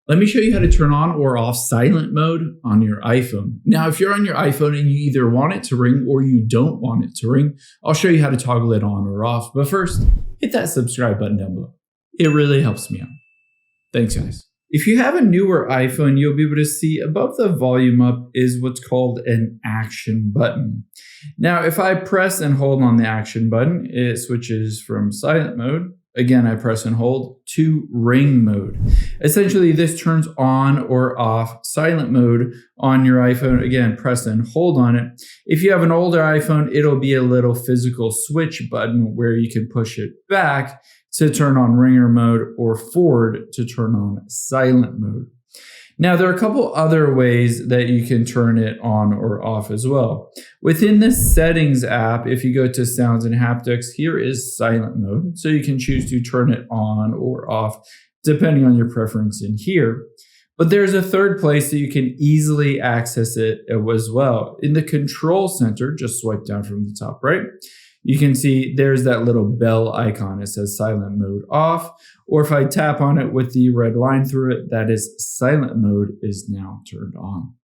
Let me show you how to turn on or off silent mode on your iPhone. Now, if you're on your iPhone and you either want it to ring or you don't want it to ring, I'll show you how to toggle it on or off. But first, hit that subscribe button down below. It really helps me out. Thanks, guys. If you have a newer iPhone, you'll be able to see above the volume up is what's called an action button. Now, if I press and hold on the action button, it switches from silent mode. Again, I press and hold to ring mode. Essentially, this turns on or off silent mode on your iPhone. Again, press and hold on it. If you have an older iPhone, it'll be a little physical switch button where you can push it back to turn on ringer mode or forward to turn on silent mode. Now, there are a couple other ways that you can turn it on or off as well. Within the Settings app, if you go to Sounds and Haptics, here is silent mode. So you can choose to turn it on or off depending on your preference in here. But there's a third place that you can easily access it as well. In the Control Center, just swipe down from the top right, you can see there's that little bell icon. It says silent mode off. Or if I tap on it with the red line through it, that is silent mode is now turned on.